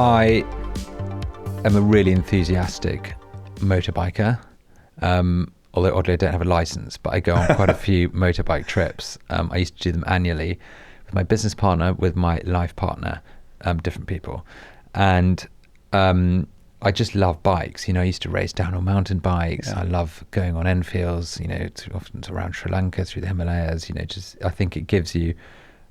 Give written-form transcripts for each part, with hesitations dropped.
I am a really enthusiastic motorbiker. Although oddly I don't have a license, but I go on quite a few motorbike trips. I used to do them annually with my business partner, with my life partner, different people. And I just love bikes. I used to race downhill mountain bikes. Yeah. I love going on Enfields, often around Sri Lanka, through the Himalayas. I think it gives you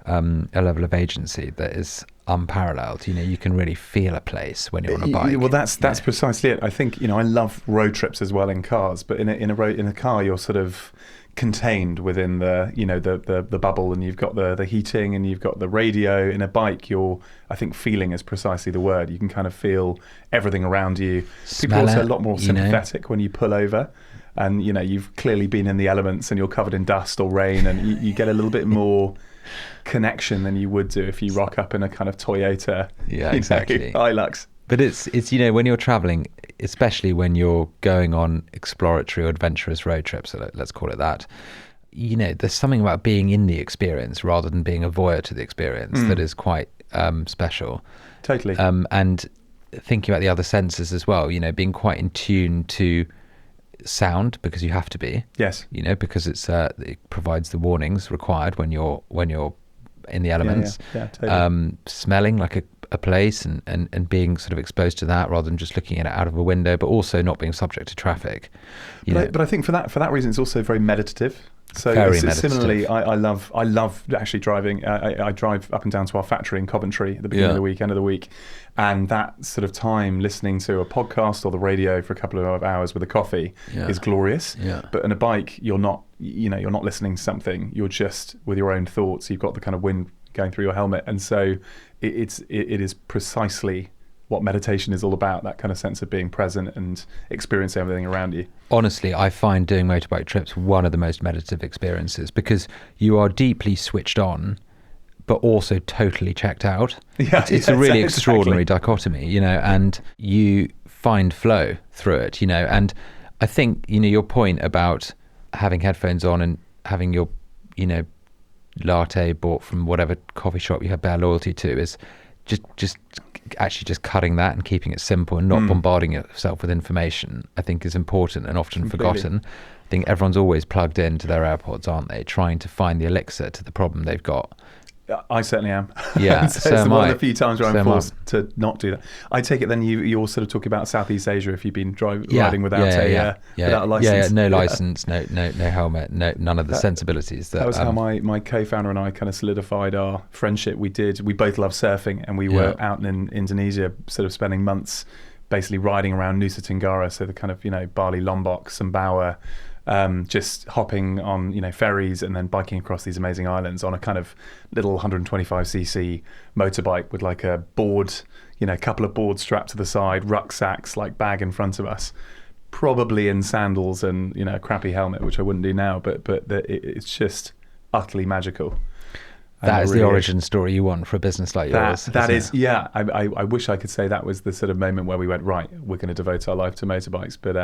a level of agency that is unparalleled. You can really feel a place when you're on a bike. Well, that's precisely it. I think I love road trips as well in cars, but in a car you're sort of contained within the bubble, and you've got the heating and you've got the radio. In a bike, I think feeling is precisely the word. You can kind of feel everything around you. People are also a lot more sympathetic when you pull over, and you've clearly been in the elements and you're covered in dust or rain, and you get a little bit more connection than you would do if you rock up in a kind of Toyota Hilux. But it's when you're traveling, especially when you're going on exploratory or adventurous road trips, so let's call it that, there's something about being in the experience rather than being a voyeur to the experience that is quite special. Totally. And thinking about the other senses as well, being quite in tune to sound, because you have to be. Yes. Because it provides the warnings required when you're in the elements. Yeah, totally. Smelling like a place and being sort of exposed to that rather than just looking at it out of a window, but also not being subject to traffic. But I think for that reason, it's also very meditative. So similarly, I love actually driving. I drive up and down to our factory in Coventry at the beginning of the week, end of the week, and that sort of time listening to a podcast or the radio for a couple of hours with a coffee is glorious. Yeah. But on a bike, you're not listening to something. You're just with your own thoughts. You've got the kind of wind going through your helmet, and so it is precisely what meditation is all about, that kind of sense of being present and experiencing everything around you. Honestly, I find doing motorbike trips one of the most meditative experiences, because you are deeply switched on, but also totally checked out. It's a really extraordinary dichotomy, and you find flow through it, and I think, your point about having headphones on and having your, latte bought from whatever coffee shop you have bare loyalty to is just cutting that and keeping it simple and not bombarding yourself with information, I think is important and often forgotten. I think everyone's always plugged into their AirPods, aren't they, trying to find the elixir to the problem they've got. I certainly am. Yeah, so it's one of the few times where I'm forced to not do that. I take it then you also talk about Southeast Asia if you've been riding without a license. Yeah, no license, no helmet, none of the sensibilities. That was how my co-founder and I kind of solidified our friendship. We both love surfing, and we were out in Indonesia sort of spending months basically riding around Nusa Tenggara, so the kind of, Bali, Lombok, Sumbawa, just hopping on ferries and then biking across these amazing islands on a kind of little 125cc motorbike with like a board, a couple of boards strapped to the side, rucksacks, like bag in front of us, probably in sandals and a crappy helmet, which I wouldn't do now, but it's just utterly magical. That is the origin story you want for a business like yours. That is, yeah. I wish I could say that was the sort of moment where we went, right, we're going to devote our life to motorbikes, but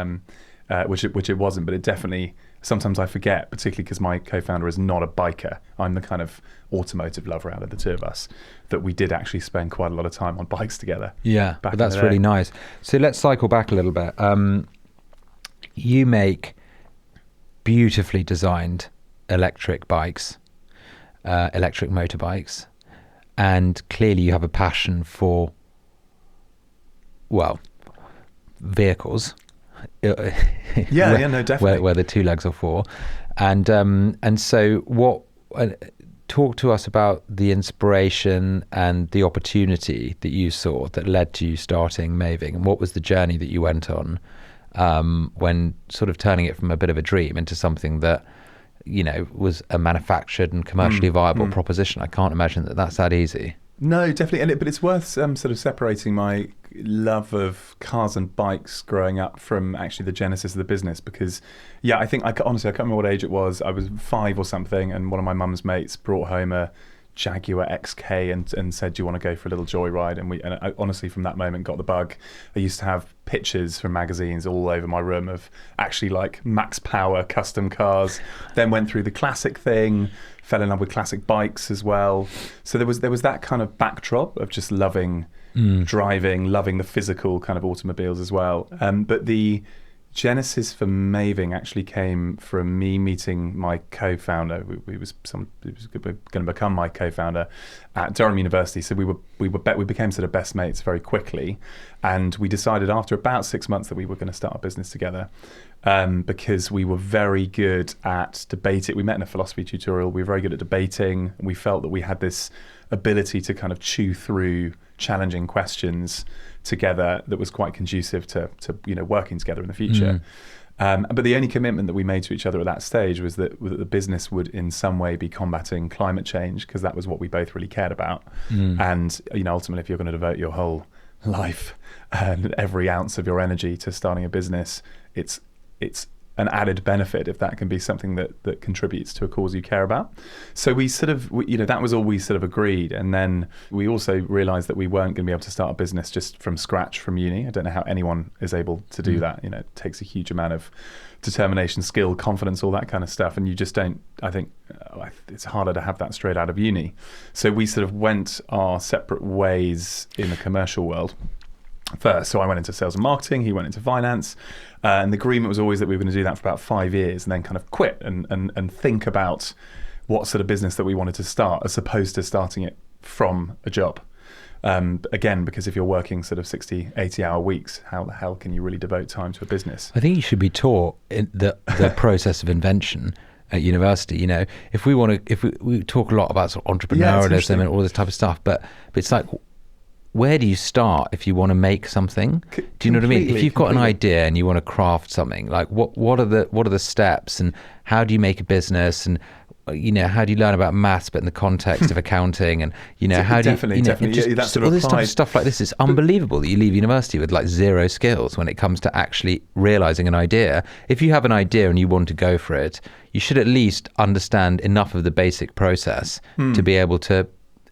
which it wasn't, but it definitely, sometimes I forget, particularly because my co-founder is not a biker. I'm the kind of automotive lover out of the two of us, that we did actually spend quite a lot of time on bikes together. Yeah, but that's really nice. So let's cycle back a little bit. You make beautifully designed electric bikes, electric motorbikes, and clearly you have a passion for, vehicles. No, definitely. Where the two legs are for, and so what? Talk to us about the inspiration and the opportunity that you saw that led to you starting Maeving, and what was the journey that you went on when sort of turning it from a bit of a dream into something that was a manufactured and commercially viable proposition. I can't imagine that's that easy. No, definitely, but it's worth sort of separating my love of cars and bikes growing up from actually the genesis of the business, because I think honestly I can't remember what age it was. I was 5 or something, and one of my mum's mates brought home a Jaguar XK and said, do you want to go for a little joyride? And I honestly, from that moment, got the bug. I used to have pictures from magazines all over my room of actually like max power custom cars. Then went through the classic thing, fell in love with classic bikes as well. So there was that kind of backdrop of just loving driving, loving the physical kind of automobiles as well. But the genesis for Maeving actually came from me meeting my co-founder. He was going to become my co-founder at Durham University. So we became sort of best mates very quickly, and we decided after about 6 months that we were going to start a business together, because we were very good at debating. We met in a philosophy tutorial. We were very good at debating, and we felt that we had this ability to kind of chew through challenging questions together that was quite conducive to working together in the future. But the only commitment that we made to each other at that stage was that the business would in some way be combating climate change, because that was what we both really cared about. And ultimately, if you're going to devote your whole life and every ounce of your energy to starting a business, it's an added benefit if that can be something that contributes to a cause you care about. So we sort of, that was all we sort of agreed. And then we also realized that we weren't going to be able to start a business just from scratch from uni. I don't know how anyone is able to do that. It takes a huge amount of determination, skill, confidence, all that kind of stuff. And you just don't, I think it's harder to have that straight out of uni. So we sort of went our separate ways in the commercial world first. So I went into sales and marketing, he went into finance, and the agreement was always that we were going to do that for about 5 years and then kind of quit and think about what sort of business that we wanted to start, as opposed to starting it from a job. Again, because if you're working sort of 60, 80-hour weeks, how the hell can you really devote time to a business? I think you should be taught in the process of invention at university. If we talk a lot about sort of entrepreneurialism and all this type of stuff, but it's like, where do you start if you want to make something? Do you know what I mean? If you've got an idea and you want to craft something, like what are the steps, and how do you make a business, and how do you learn about maths but in the context of accounting, and how do definitely that's sort of all this stuff like this is unbelievable that you leave university with like zero skills when it comes to actually realizing an idea. If you have an idea and you want to go for it, you should at least understand enough of the basic process to be able to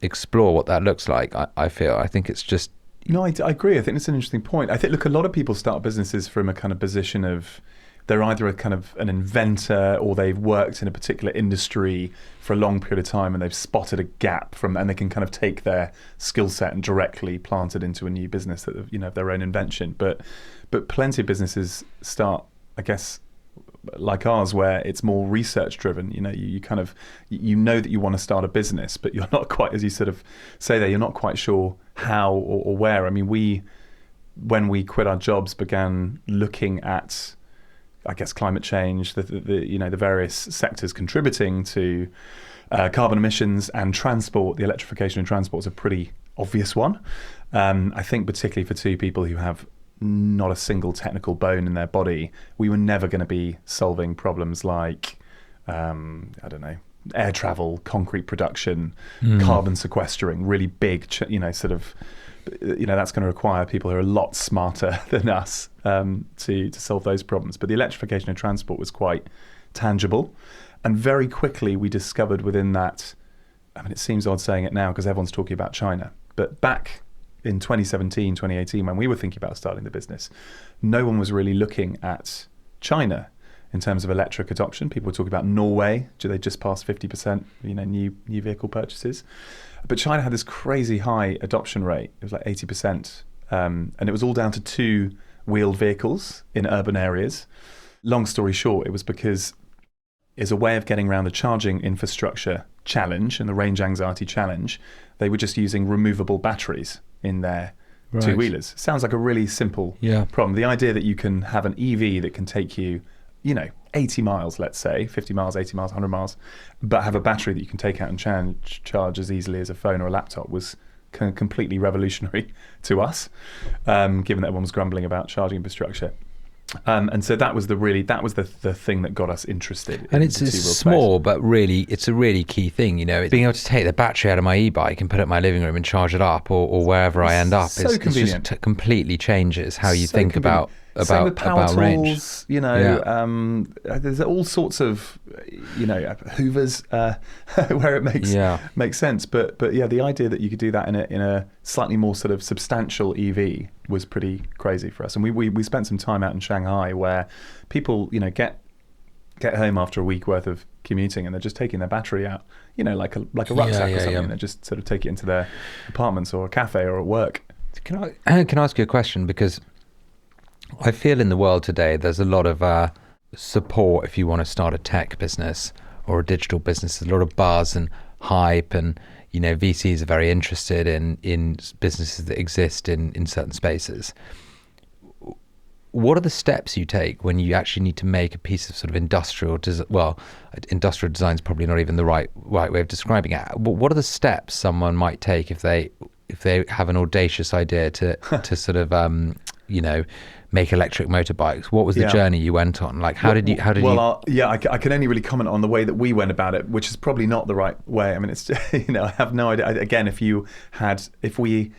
explore what that looks like. I think it's just... No, I agree. I think it's an interesting point. I think, look, a lot of people start businesses from a kind of position of they're either a kind of an inventor, or they've worked in a particular industry for a long period of time and they've spotted a gap and they can kind of take their skill set and directly plant it into a new business that of their own invention. But plenty of businesses start, I guess, like ours, where it's more research driven. You kind of that you want to start a business, but you're not quite, as you sort of say there, you're not quite sure how or where. I mean, when we quit our jobs, began looking at, I guess, climate change, the various sectors contributing to carbon emissions, and transport. The electrification of transport is a pretty obvious one. I think particularly for two people who have not a single technical bone in their body, we were never going to be solving problems like, air travel, concrete production, carbon sequestering, really big, that's going to require people who are a lot smarter than us to solve those problems. But the electrification of transport was quite tangible. And very quickly we discovered within that, it seems odd saying it now because everyone's talking about China, but back in 2017, 2018, when we were thinking about starting the business, no one was really looking at China in terms of electric adoption. People were talking about Norway. They just passed 50%, new vehicle purchases. But China had this crazy high adoption rate. It was like 80%. And it was all down to two-wheeled vehicles in urban areas. Long story short, it was because as a way of getting around the charging infrastructure challenge and the range anxiety challenge, they were just using removable batteries in their two-wheelers. Sounds like a really simple problem. The idea that you can have an EV that can take you, 80 miles, let's say, 50 miles, 80 miles, 100 miles, but have a battery that you can take out and charge as easily as a phone or a laptop was completely revolutionary to us, given that everyone was grumbling about charging infrastructure. And so that was the thing that got us interested. And it's small, but really, it's a really key thing. Being able to take the battery out of my e-bike and put it in my living room and charge it up, or wherever I end up, so convenient. It just completely changes how you think about Same with power tools, range. you know, there's all sorts of, you know, Hoovers where it makes sense. But yeah, the idea that you could do that in a slightly more sort of substantial EV was pretty crazy for us. And we spent some time out in Shanghai where people, you know, get home after a week worth of commuting and they're just taking their battery out, you know, like a rucksack or something, and they just sort of take it into their apartments or a cafe or at work. Can I ask you a question? Because I feel in the world today there's a lot of support if you want to start a tech business or a digital business. There's a lot of buzz and hype, and you know, VCs are very interested in businesses that exist in certain spaces. What are the steps you take when you actually need to make a piece of sort of industrial design is probably not even the right way of describing it. What are the steps someone might take if they have an audacious idea to sort of you know, make electric motorbikes? What was the journey you went on? Like, how did you? I can only really comment on the way that we went about it, which is probably not the right way. I mean, it's you know, I have no idea. Again, if we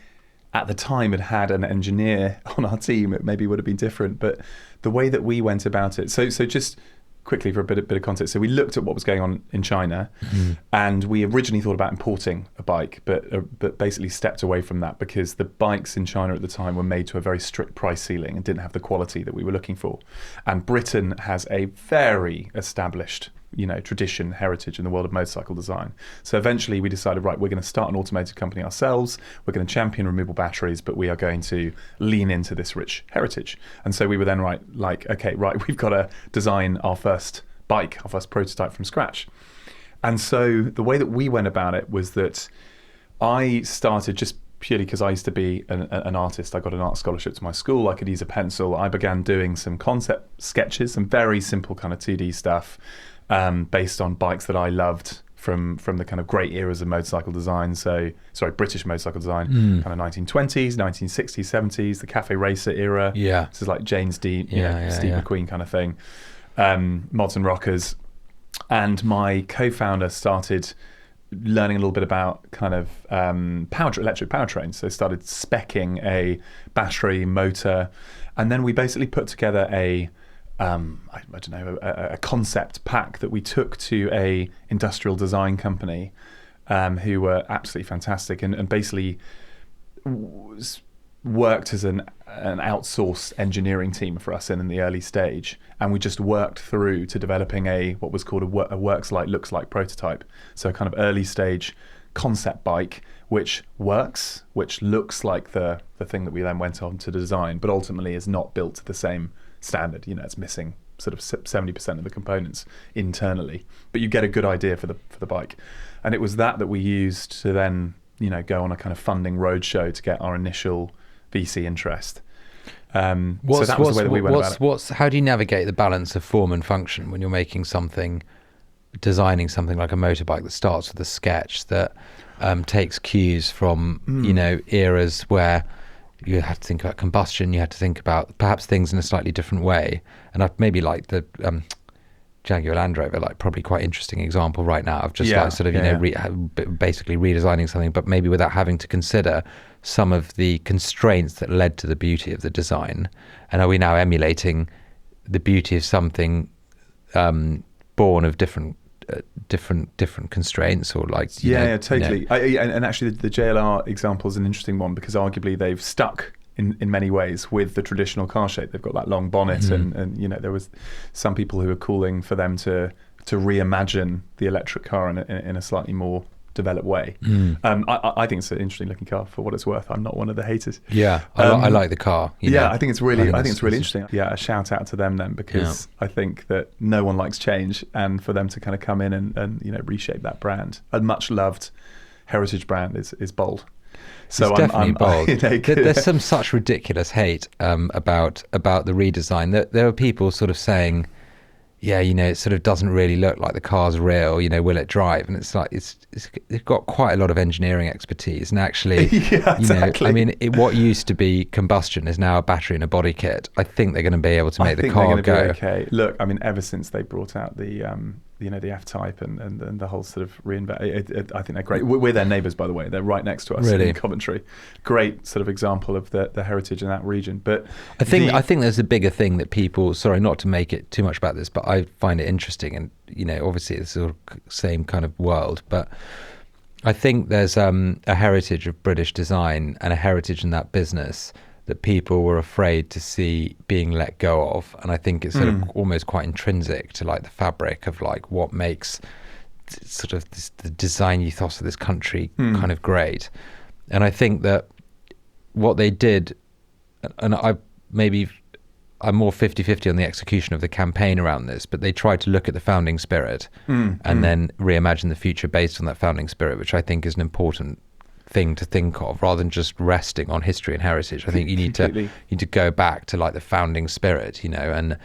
at the time had an engineer on our team, it maybe would have been different. But the way that we went about it, so just quickly for a bit of context. So we looked at what was going on in China, and we originally thought about importing a bike, but basically stepped away from that because the bikes in China at the time were made to a very strict price ceiling and didn't have the quality that we were looking for. And Britain has a very established, you know, tradition, heritage in the world of motorcycle design. So eventually we decided, right, we're going to start an automotive company ourselves. We're going to champion removable batteries, but we are going to lean into this rich heritage. And so we were then we've got to design our first bike, our first prototype from scratch. And so the way that we went about it was that I started just purely because I used to be an artist. I got an art scholarship to my school. I could use a pencil. I began doing some concept sketches, some very simple kind of 2D stuff, based on bikes that I loved from the kind of great eras of motorcycle design. British motorcycle design, kind of 1920s, 1960s, 70s, the cafe racer era. Yeah, this is like James Dean, Steve McQueen kind of thing. Mods and rockers, and my co-founder started learning a little bit about kind of electric powertrains. So started speccing a battery motor, and then we basically put together a concept pack that we took to a industrial design company who were absolutely fantastic and basically worked as an outsourced engineering team for us in the early stage, and we just worked through to developing what was called a looks like prototype. So a kind of early stage concept bike which works, which looks like the thing that we then went on to design, but ultimately is not built to the same standard. You know, it's missing sort of 70% of the components internally, but you get a good idea for the bike. And it was that we used to then, you know, go on a kind of funding roadshow to get our initial VC interest. So that was the way that we went about it. How do you navigate the balance of form and function when you're designing something like a motorbike that starts with a sketch that takes cues from you know, eras where you had to think about combustion, you had to think about perhaps things in a slightly different way, and I've maybe like the Jaguar Land Rover, like probably quite interesting example right now of just basically redesigning something, but maybe without having to consider some of the constraints that led to the beauty of the design. And are we now emulating the beauty of something born of different constraints, or like totally. You know. And actually the JLR example is an interesting one because arguably they've stuck in many ways with the traditional car shape. They've got that long bonnet, and you know, there was some people who were calling for them to reimagine the electric car in a slightly more developed way. I think it's an interesting looking car for what it's worth. I'm not one of the haters. I like the car. I think it's really interesting. A shout out to them then, because I think that no one likes change, and for them to kind of come in and you know, reshape that brand, a much loved heritage brand, is bold. So it's definitely bold. There's some such ridiculous hate about the redesign. There are people sort of saying, yeah, you know, it sort of doesn't really look like the car's real, you know, will it drive? And it's like, it's got quite a lot of engineering expertise. And actually, exactly. I mean, what used to be combustion is now a battery and a body kit. I think they're going to be able to make the car go. Okay. Look, I mean, ever since they brought out the the F-Type and the whole sort of reinvent. I think they're great. We're their neighbours, by the way. They're right next to us in Coventry. Great sort of example of the heritage in that region. But I think there's a bigger thing that people. Sorry, not to make it too much about this, but I find it interesting, and obviously it's sort of same kind of world, but I think there's a heritage of British design and a heritage in that business that people were afraid to see being let go of, and I think it's sort of almost quite intrinsic to like the fabric of like what makes sort of the design ethos of this country kind of great. And I think that what they did, and I'm more 50-50 on the execution of the campaign around this, but they tried to look at the founding spirit and then reimagine the future based on that founding spirit, which I think is an important thing to think of rather than just resting on history and heritage. I think you need to go back to like the founding spirit, and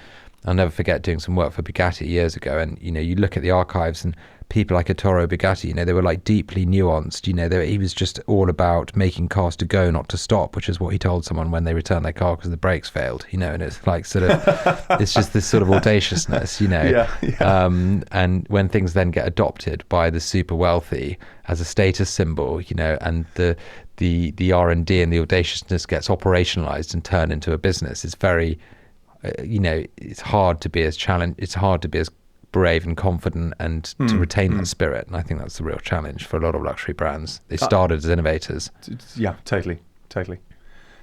I'll never forget doing some work for Bugatti years ago, and you look at the archives and people like Ettore Bugatti, they were like deeply nuanced. He was just all about making cars to go, not to stop, which is what he told someone when they returned their car because the brakes failed. And it's like sort of, it's just this sort of audaciousness, and when things then get adopted by the super wealthy as a status symbol, and the R&D and the audaciousness gets operationalized and turned into a business, it's very, it's hard to be as brave and confident and to retain that spirit, and I think that's the real challenge for a lot of luxury brands. They started as innovators. Yeah, totally.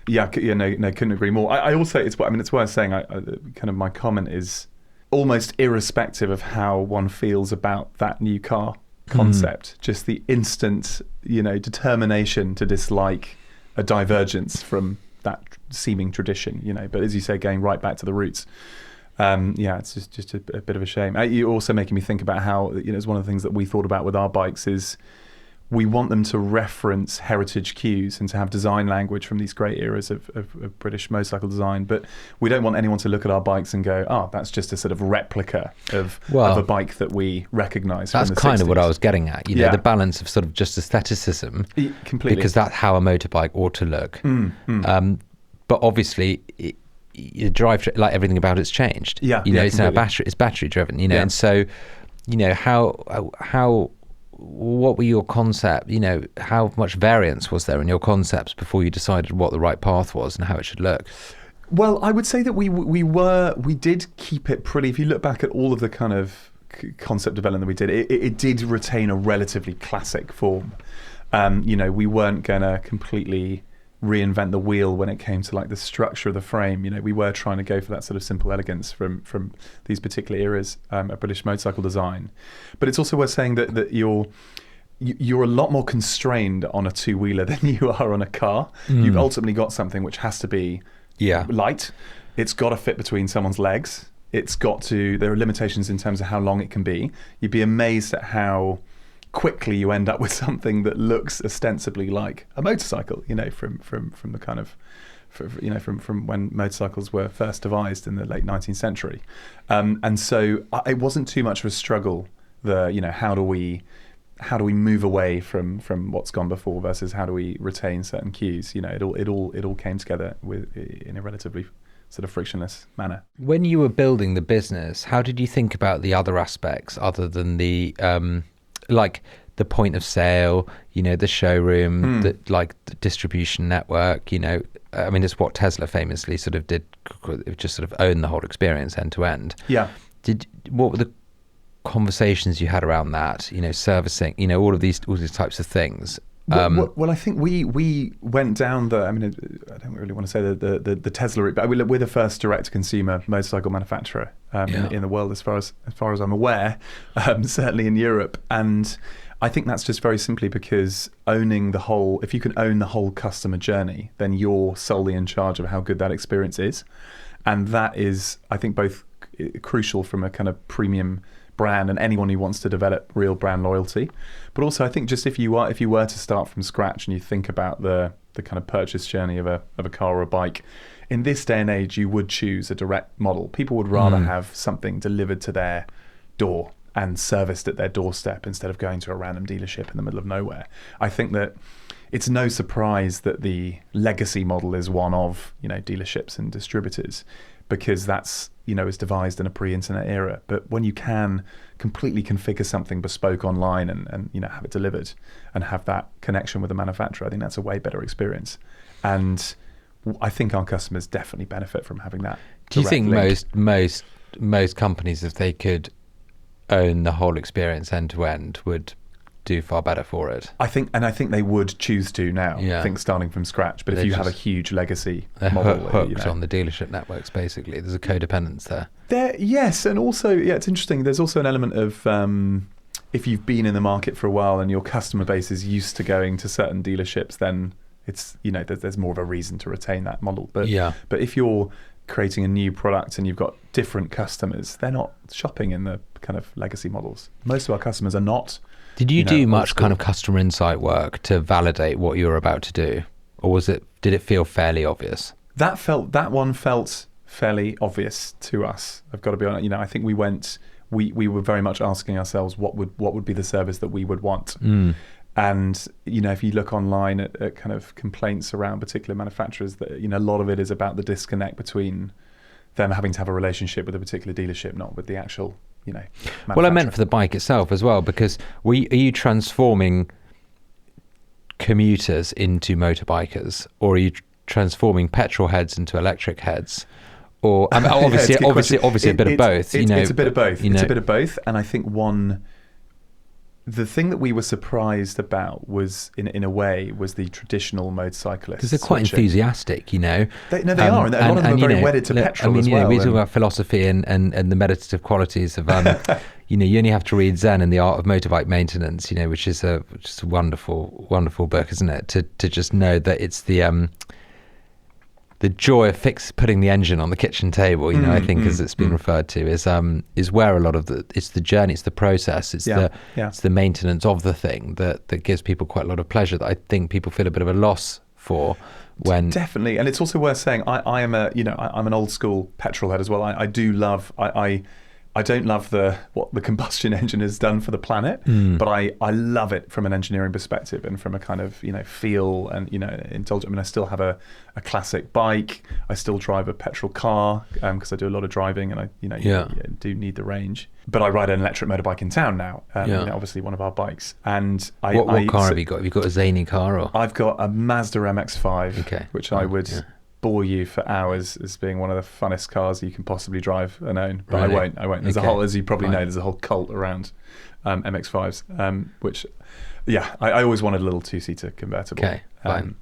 Yeah, no, couldn't agree more. I also, it's worth saying, kind of my comment is almost irrespective of how one feels about that new car concept, just the instant, determination to dislike a divergence from that seeming tradition, but as you say, going right back to the roots. It's just a bit of a shame. You're also making me think about how, it's one of the things that we thought about with our bikes is we want them to reference heritage cues and to have design language from these great eras of British motorcycle design. But we don't want anyone to look at our bikes and go, oh, that's just a sort of replica of a bike that we recognise from the 60s. That's kind of what I was getting at, the balance of sort of just aestheticism. Completely. Because that's how a motorbike ought to look. But obviously, the drive, like everything about it's changed. It's now battery driven. And so, what were your concept? How much variance was there in your concepts before you decided what the right path was and how it should look? Well, I would say that we did keep it pretty. If you look back at all of the kind of concept development that we did, it did retain a relatively classic form. We weren't going to completely reinvent the wheel when it came to like the structure of the frame. We were trying to go for that sort of simple elegance from these particular eras of British motorcycle design. But it's also worth saying that you're a lot more constrained on a two-wheeler than you are on a car. You've ultimately got something which has to be light. It's got to fit between someone's legs. There are limitations in terms of how long it can be. You'd be amazed at how quickly you end up with something that looks ostensibly like a motorcycle, from the kind of, from when motorcycles were first devised in the late 19th century. And so it wasn't too much of a struggle, how do we move away from what's gone before versus how do we retain certain cues? It all came together in a relatively sort of frictionless manner. When you were building the business, how did you think about the other aspects other than the like the point of sale, the showroom, the distribution network, it's what Tesla famously sort of did, just sort of own the whole experience end to end. Yeah. What were the conversations you had around that, servicing, all these types of things? Well, I think we went down I don't really want to say the Tesla route, but we're the first direct-to-consumer motorcycle manufacturer in the world, as far as I'm aware, certainly in Europe. And I think that's just very simply because if you can own the whole customer journey, then you're solely in charge of how good that experience is. And that is, I think, both crucial from a kind of premium brand and anyone who wants to develop real brand loyalty, but also I think just if you were to start from scratch and you think about the kind of purchase journey of a car or a bike, in this day and age you would choose a direct model. People would rather have something delivered to their door and serviced at their doorstep instead of going to a random dealership in the middle of nowhere. I think that it's no surprise that the legacy model is one of dealerships and distributors, because that's, is devised in a pre-internet era. But when you can completely configure something bespoke online and have it delivered and have that connection with the manufacturer, I think that's a way better experience. And I think our customers definitely benefit from having that. Do you think link. most companies, if they could own the whole experience end to end, would do far better for it? I think they would choose to now. Yeah. I think starting from scratch. But if you have a huge legacy model, hooked on the dealership networks, basically, there's a codependence there. Yes, and also it's interesting. There's also an element of if you've been in the market for a while and your customer base is used to going to certain dealerships, then it's there's more of a reason to retain that model. But if you're creating a new product and you've got different customers, they're not shopping in the kind of legacy models. Most of our customers are not. Did you do much kind of customer insight work to validate what you were about to do, or did it feel fairly obvious? That one felt fairly obvious to us. I've got to be honest. I think we were very much asking ourselves what would be the service that we would want. And if you look online at kind of complaints around particular manufacturers, that a lot of it is about the disconnect between them having to have a relationship with a particular dealership, not with the actual Well, I meant for the bike itself as well, because are you transforming commuters into motorbikers, or are you transforming petrol heads into electric heads? Or obviously a bit of both. It's a bit of both. It's a bit of both, and I think the thing that we were surprised about was, in a way, was the traditional motorcyclists. Because they're quite enthusiastic, They are, and a lot of them are very wedded to petrol as well. We talk about philosophy and the meditative qualities of, you only have to read Zen and the Art of Motorbike Maintenance, which is a wonderful, wonderful book, isn't it? To just know that it's the joy of putting the engine on the kitchen table, I think, as it's been referred to, is where a lot of it's the journey, it's the process, it's the maintenance of the thing that gives people quite a lot of pleasure, that I think people feel a bit of a loss for when. Definitely. And it's also worth saying I am I'm an old school petrol head as well. I do love, I don't love what the combustion engine has done for the planet, but I love it from an engineering perspective and from a kind of feel and indulgence. I mean, I still have a classic bike. I still drive a petrol car because I do a lot of driving, and I do need the range. But I ride an electric motorbike in town now. Obviously one of our bikes. And what car have you got? Have you got a zany car, or? I've got a Mazda MX-5, which I would. Bore you for hours as being one of the funnest cars you can possibly drive and own, but really? I won't. There's a whole, as you probably know, there's a whole cult around MX-5s, which, I always wanted a little two-seater convertible. Okay, fine.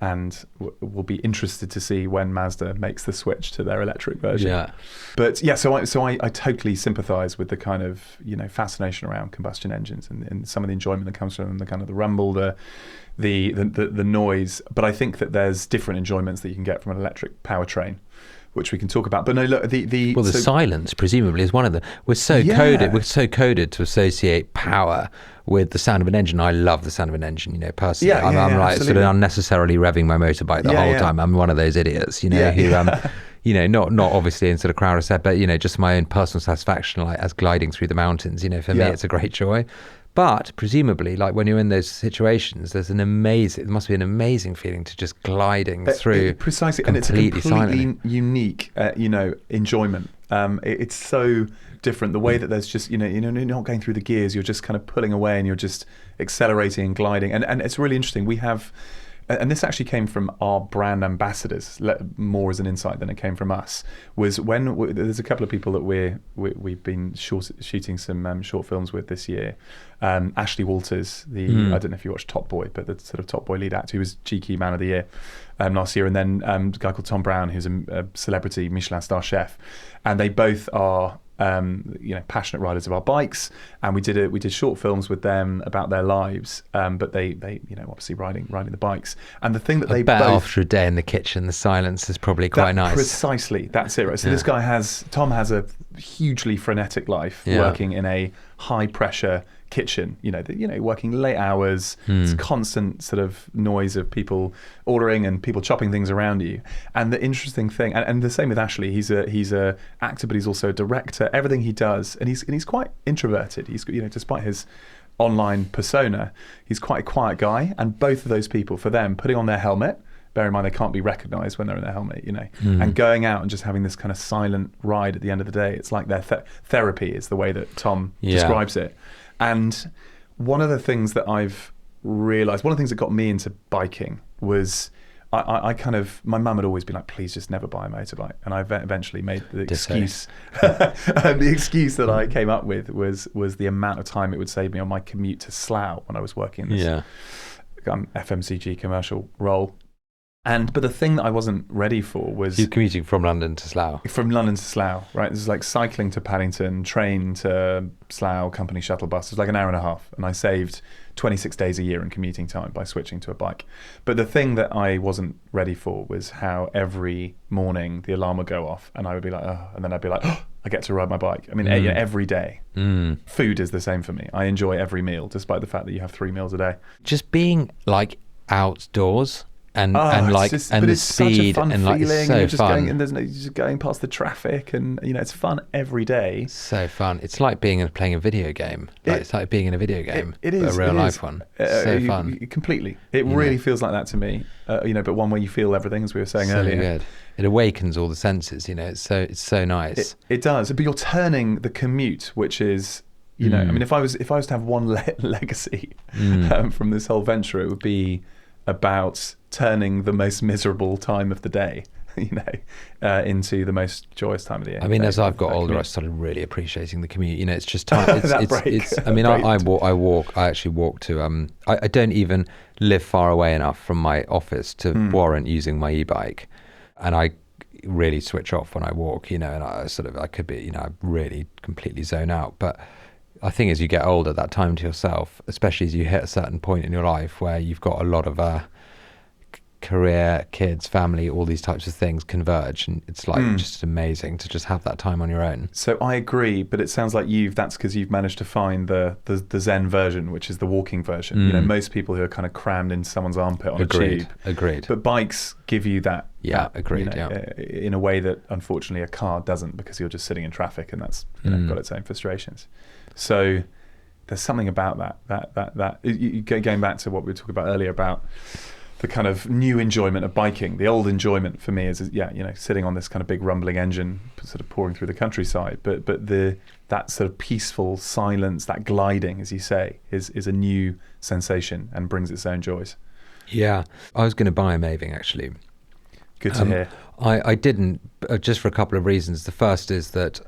And we'll be interested to see when Mazda makes the switch to their electric version. Yeah. But so I totally sympathise with the kind of fascination around combustion engines and some of the enjoyment that comes from them, the kind of the rumble, the noise. But I think that there's different enjoyments that you can get from an electric powertrain, which we can talk about. But no, look, the silence presumably is one of them. We're so coded to associate power with the sound of an engine. I love the sound of an engine, personally. I'm like sort of unnecessarily revving my motorbike the whole time. I'm one of those idiots, who not obviously in sort of crowd or set, but just my own personal satisfaction, like as gliding through the mountains. For me, it's a great joy. But presumably, like when you're in those situations, it must be an amazing feeling to just gliding through. Precisely, and it's a completely unique, enjoyment. It's so different. The way that there's just, you're not going through the gears, you're just kind of pulling away and you're just accelerating and gliding. And it's really interesting. We have, and this actually came from our brand ambassadors, more as an insight than it came from us, was when there's a couple of people that we've been shooting some short films with this year. Ashley Walters, I don't know if you watched Top Boy, but the sort of Top Boy lead actor, who was GQ Man of the Year last year, and then a guy called Tom Brown, who's a celebrity Michelin star chef, and they both are passionate riders of our bikes, and we did short films with them about their lives, but they obviously riding the bikes. And the thing that after a day in the kitchen, the silence is probably quite nice. Precisely, that's it. Right? So this guy Tom has a hugely frenetic life, working in a high pressure kitchen, working late hours. It's constant sort of noise of people ordering and people chopping things around you. And the interesting thing, and the same with Ashley, he's a actor, but he's also a director. Everything he does, and he's quite introverted. He's despite his online persona, he's quite a quiet guy. And both of those people, for them, putting on their helmet bear in mind they can't be recognised when they're in their helmet, and going out and just having this kind of silent ride at the end of the day. It's like their therapy is the way that Tom describes it. And one of the things that I've realised, one of the things that got me into biking was my mum had always been like, please just never buy a motorbike. And I eventually made the excuse. And the excuse that I came up with was the amount of time it would save me on my commute to Slough when I was working in this FMCG commercial role. But the thing that I wasn't ready for was... You're commuting from London to Slough. From London to Slough, right? This is like cycling to Paddington, train to Slough, company shuttle bus. It was like an hour and a half. And I saved 26 days a year in commuting time by switching to a bike. But the thing that I wasn't ready for was how every morning the alarm would go off and I would be like, oh, and then I'd be like, oh, I get to ride my bike. I mean, every day. Food is the same for me. I enjoy every meal, despite the fact that you have 3 meals a day. Just being like outdoors... And the speed and like it's so fun. And you're just going past the traffic, and it's fun every day. So fun. It's like playing a video game. It's like being in a video game. It is a real life one. So fun. Completely. It really feels like that to me. But one where you feel everything, as we were saying earlier. Good. It awakens all the senses. It's so nice. It does. But you're turning the commute, which is. I mean, if I was to have one legacy from this whole venture, it would be about turning the most miserable time of the day, into the most joyous time of the year. I mean, as I've got older, I started really appreciating the commute. It's just time. I actually walk to. I don't even live far away enough from my office to warrant using my e-bike, and I really switch off when I walk. And I could be, I really completely zone out, but. I think as you get older, that time to yourself, especially as you hit a certain point in your life where you've got a lot of career, kids, family, all these types of things converge, and it's like just amazing to just have that time on your own. So I agree, but it sounds like that's because you've managed to find the Zen version, which is the walking version. Most people who are kind of crammed into someone's armpit on a tube. Agreed. But bikes give you that. Yeah, agreed. In a way that unfortunately a car doesn't, because you're just sitting in traffic, and that's got its own frustrations. So there's something about that going back to what we were talking about earlier about the kind of new enjoyment of biking. The old enjoyment for me is sitting on this kind of big rumbling engine sort of pouring through the countryside, but that sort of peaceful silence, that gliding, as you say, is a new sensation and brings its own joys. Yeah, I was going to buy a Maeving actually. Good to hear. I didn't, just for a couple of reasons. The first is that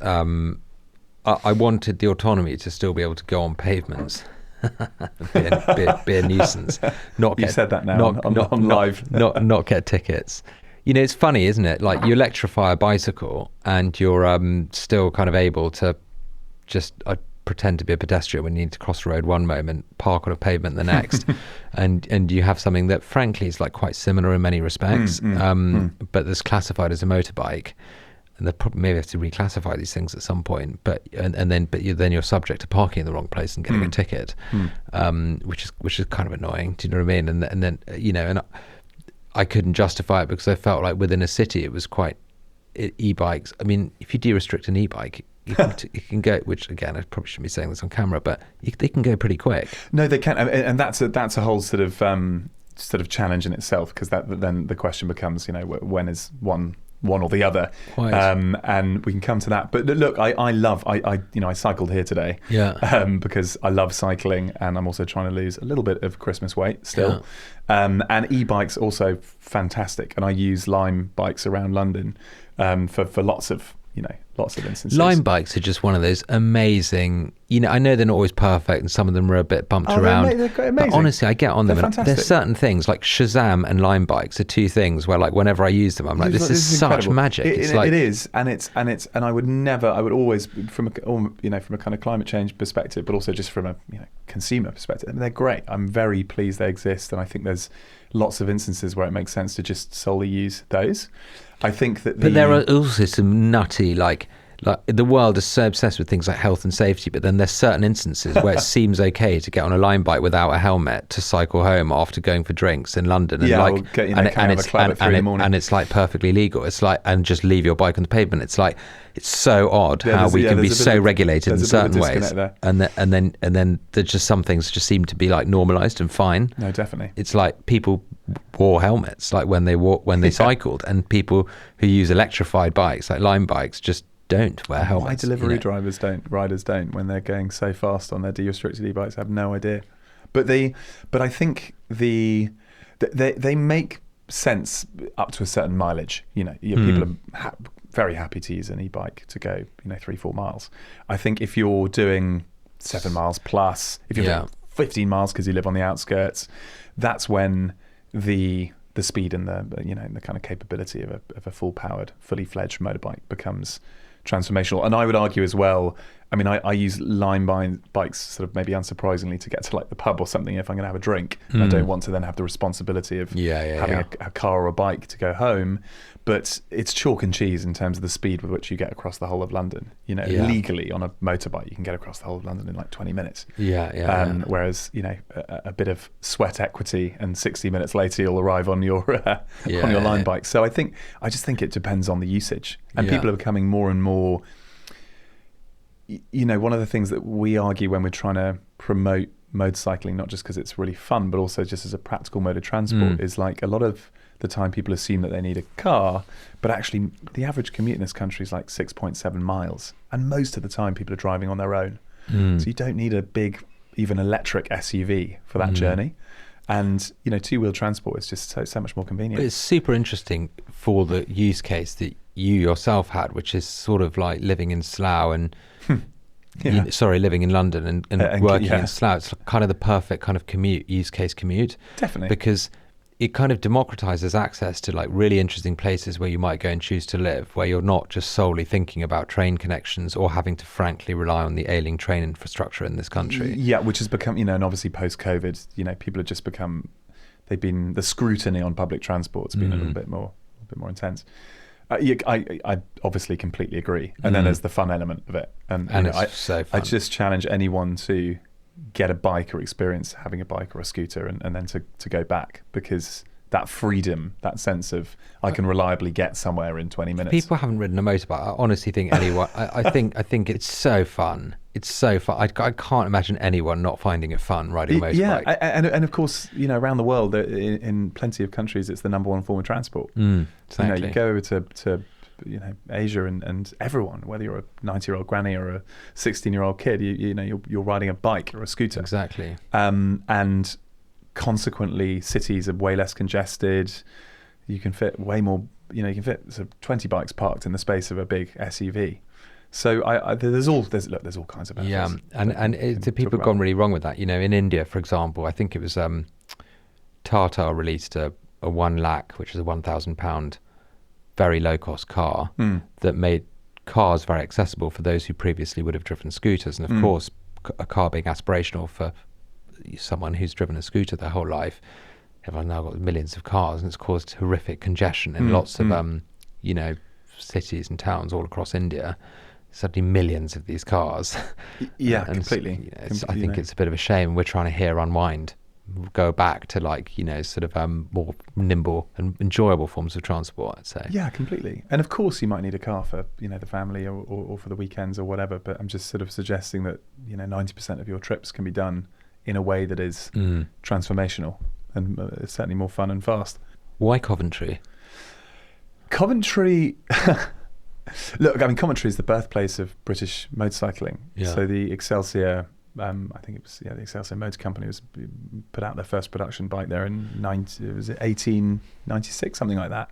I wanted the autonomy to still be able to go on pavements, be a nuisance. You said that now on live. not get tickets. It's funny, isn't it? Like you electrify a bicycle and you're still kind of able to just pretend to be a pedestrian when you need to cross the road one moment, park on a pavement the next, and you have something that frankly is like quite similar in many respects, but that's classified as a motorbike. And they probably maybe have to reclassify these things at some point, but then you're subject to parking in the wrong place and getting a ticket, which is kind of annoying. Do you know what I mean? And then and I couldn't justify it because I felt like within a city it was quite e-bikes. I mean, if you de-restrict an e-bike, you can go. Which again, I probably shouldn't be saying this on camera, but they can go pretty quick. No, they can, and that's a whole sort of challenge in itself, because then the question becomes, when is one or the other, and we can come to that. But look, I cycled here today, because I love cycling, and I'm also trying to lose a little bit of Christmas weight still. And e-bikes also fantastic, and I use Lime bikes around London for lots of instances. Lime bikes are just one of those amazing, I know they're not always perfect and some of them are a bit bumped around. They're amazing. But honestly, I get on them. Fantastic. There's certain things like Shazam and Lime bikes are two things where like whenever I use them, I'm like, this is such incredible. magic. It is, and I would always, from a kind of climate change perspective, but also just from a consumer perspective, I mean, they're great. I'm very pleased they exist, and I think there's lots of instances where it makes sense to just solely use those. I think that but there are also some nutty, like like the world is so obsessed with things like health and safety, but then there's certain instances where it seems okay to get on a Lime bike without a helmet to cycle home after going for drinks in London, and and it's like perfectly legal. It's like, and just leave your bike on the pavement. It's like, it's so odd how we can be so regulated in certain ways, and then there's just some things just seem to be like normalized and fine. No, definitely. It's like people wore helmets like when they cycled, and people who use electrified bikes like Lime bikes just don't wear helmets. Why delivery riders don't when they're going so fast on their de-restricted e-bikes? I have no idea. But I think they make sense up to a certain mileage. People are very happy to use an e-bike to go 3-4 miles. I think if you're doing 7 miles plus, if you're doing 15 miles because you live on the outskirts, that's when the speed and the kind of capability of a full-powered, fully fledged motorbike becomes transformational. And I would argue as well, I mean, I use Lime bikes sort of maybe unsurprisingly to get to like the pub or something if I'm going to have a drink. I don't want to then have the responsibility of having a car or a bike to go home. But it's chalk and cheese in terms of the speed with which you get across the whole of London. Legally on a motorbike, you can get across the whole of London in like 20 minutes. Whereas, a bit of sweat equity and 60 minutes later you'll arrive on your Lime bike. So I just think it depends on the usage. And people are becoming more and more, one of the things that we argue when we're trying to promote motorcycling, not just because it's really fun, but also just as a practical mode of transport, is like a lot of the time people assume that they need a car, but actually the average commute in this country is like 6.7 miles. And most of the time people are driving on their own. So you don't need a big, even electric SUV for that journey. And, two-wheel transport is just so much more convenient. But it's super interesting for the use case that you yourself had, which is sort of like living in Slough and living in London and working in Slough. It's kind of the perfect kind of use case commute. Definitely. Because it kind of democratizes access to like really interesting places where you might go and choose to live, where you're not just solely thinking about train connections or having to frankly rely on the ailing train infrastructure in this country. Yeah, which has become, and obviously post-COVID, people have just become, the scrutiny on public transport's been a little bit more intense. I obviously completely agree. And then there's the fun element of it. And it's so fun. I just challenge anyone to get a bike or experience having a bike or a scooter and then to go back, because that freedom, that sense of I can reliably get somewhere in 20 minutes. People haven't ridden a motorbike. I honestly think anyone, I think it's so fun. It's so fun. I can't imagine anyone not finding it fun riding a motorbike. Yeah, and of course, around the world, in plenty of countries, it's the number one form of transport. Exactly. You go over to Asia and everyone, whether you're a 90-year-old granny or a 16-year-old kid, you're riding a bike or a scooter. Exactly. And consequently, cities are way less congested. You can fit way more. You can fit sort of 20 bikes parked in the space of a big SUV. So there's all kinds of benefits. Yeah, and people have gone really wrong with that. In India, for example, I think it was Tata released a 1 lakh, which is a £1,000 very low-cost car that made cars very accessible for those who previously would have driven scooters. And of course, a car being aspirational for someone who's driven a scooter their whole life, everyone's now got millions of cars, and it's caused horrific congestion in lots of cities and towns all across India. Suddenly millions of these cars. Yeah, and completely. I think it's a bit of a shame. We're trying to unwind, go back to sort of more nimble and enjoyable forms of transport, I'd say. Yeah, completely. And of course you might need a car for the family or for the weekends or whatever, but I'm just sort of suggesting that 90% of your trips can be done in a way that is transformational and certainly more fun and fast. Why Coventry? Look, I mean, Coventry is the birthplace of British motorcycling. Yeah. So the Excelsior, I think it was the Excelsior Motor Company put out their first production bike there in 1896, something like that.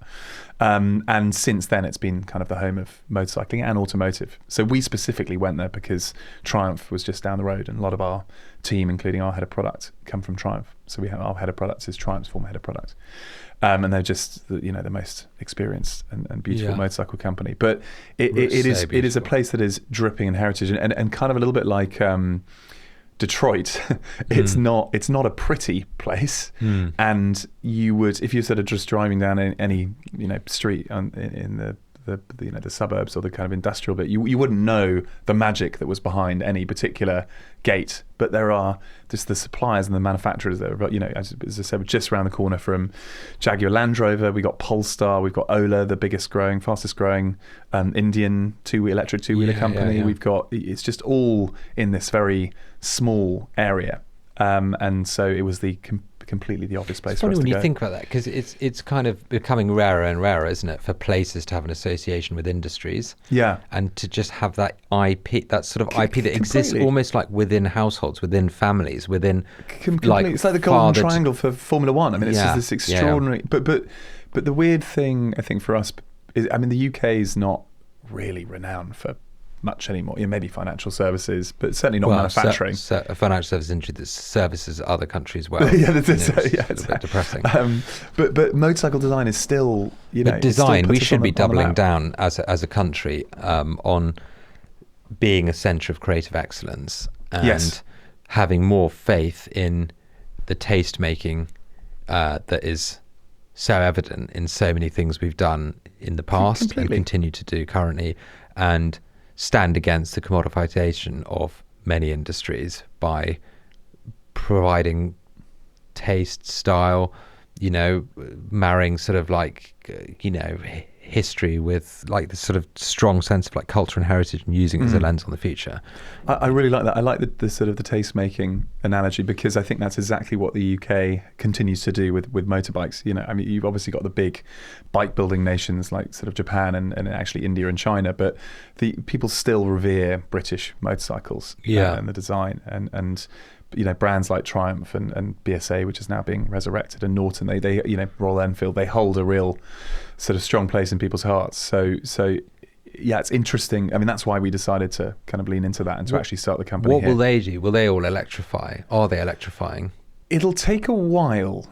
And since then, it's been kind of the home of motorcycling and automotive. So we specifically went there because Triumph was just down the road, and a lot of our team, including our head of product, come from Triumph. So we have our head of product is Triumph's former head of product. And they're just the most experienced and beautiful motorcycle company. But it is a place that is dripping in heritage and kind of a little bit like Detroit. It's not a pretty place. And you would, if you're sort of just driving down any street in the the suburbs or the kind of industrial bit, you wouldn't know the magic that was behind any particular gate. But there are just the suppliers and the manufacturers that are, as I said, we're just around the corner from Jaguar Land Rover. We got Polestar, we've got Ola, the fastest growing Indian electric two-wheeler company. We've got, it's just all in this very small area. And so it was completely the obvious place for us to go. It's funny when you think about that, because it's kind of becoming rarer and rarer, isn't it, for places to have an association with industries. Yeah. And to just have that IP, that sort of IP that exists almost like within households, within families, within it's like the golden triangle for Formula One. I mean, it's just this extraordinary. But the weird thing, I think, for us is, I mean, the UK is not really renowned for much anymore. Maybe financial services, but certainly not manufacturing. A financial services industry that services other countries well. It's a bit depressing. But motorcycle design is still, But design, we should be doubling down as a country on being a centre of creative excellence and having more faith in the taste making that is so evident in so many things we've done in the past and continue to do currently, and stand against the commoditization of many industries by providing taste, style, marrying sort of like, history with like this sort of strong sense of like culture and heritage, and using it as a lens on the future. I really like that. I like the sort of the taste making analogy, because I think that's exactly what the UK continues to do with motorbikes. I mean, you've obviously got the big bike building nations like sort of Japan and actually India and China, but the people still revere British motorcycles and the design and brands like Triumph and BSA, which is now being resurrected, and Norton, they Royal Enfield, they hold a real sort of strong place in people's hearts. So yeah, it's interesting. I mean, that's why we decided to kind of lean into that and to actually start the company. What will they do? Will they all electrify? Are they electrifying? It'll take a while.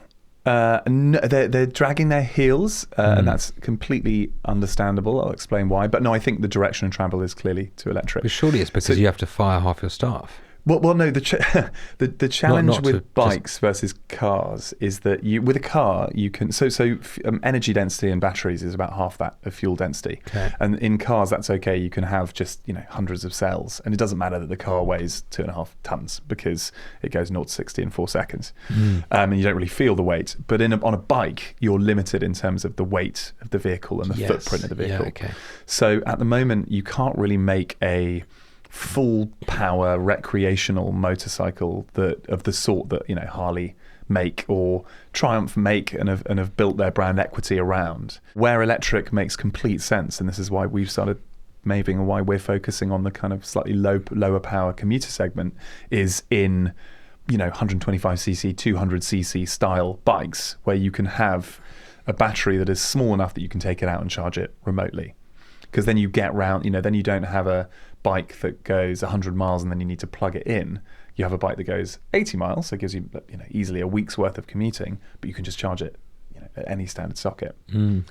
They're dragging their heels, and that's completely understandable. I'll explain why. But no, I think the direction of travel is clearly to electric. But surely it's because you have to fire half your staff. Well, no. The challenge with bikes versus cars is that with a car you can energy density in batteries is about half that of fuel density, and in cars that's okay. You can have just hundreds of cells, and it doesn't matter that the car weighs 2.5 tons because it goes 0 to 60 in 4 seconds, and you don't really feel the weight. But on a bike, you're limited in terms of the weight of the vehicle and the footprint of the vehicle. So at the moment, you can't really make a full power recreational motorcycle of the sort that Harley make or Triumph make and have built their brand equity around. Where electric makes complete sense, and this is why we've started Maeving and why we're focusing on the kind of slightly lower power commuter segment, is in 125cc, 200cc style bikes where you can have a battery that is small enough that you can take it out and charge it remotely. Because then you get round, then you don't have a bike that goes 100 miles and then you need to plug it in. You have a bike that goes 80 miles, so it gives you easily a week's worth of commuting, but you can just charge it at any standard socket.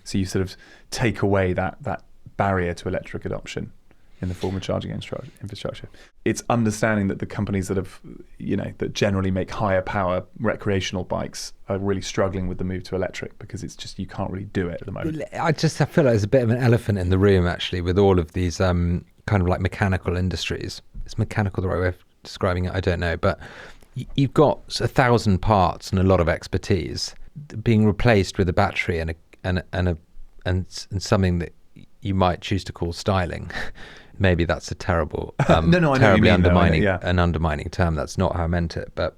So you sort of take away that barrier to electric adoption in the form of charging infrastructure. It's understanding that the companies that have, that generally make higher power recreational bikes are really struggling with the move to electric, because it's just, you can't really do it at the moment. I feel like there's a bit of an elephant in the room actually with all of these kind of like mechanical industries. Is mechanical the right way of describing it? I don't know, but you've got 1,000 parts and a lot of expertise being replaced with a battery and something that you might choose to call styling. Maybe that's a terrible, terribly undermining an undermining term. That's not how I meant it. But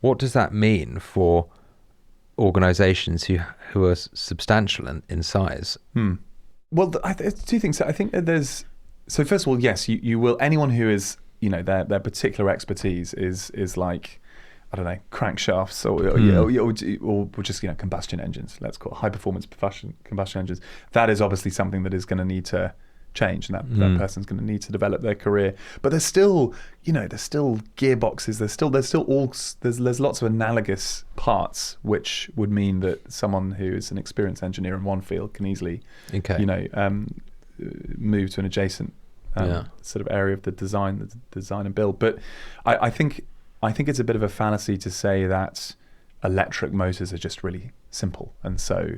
what does that mean for organisations who are substantial in size? Well, two things. I think that there's. So first of all, yes, you will. Anyone who is, their particular expertise is like, I don't know, crankshafts or just combustion engines. Let's call it high performance combustion engines. That is obviously something that is going to need to change, and that person's going to need to develop their career. But there's still, there's still gearboxes. There's lots of analogous parts, which would mean that someone who is an experienced engineer in one field can easily, move to an adjacent sort of area of the design and build. But I think it's a bit of a fallacy to say that electric motors are just really simple, and so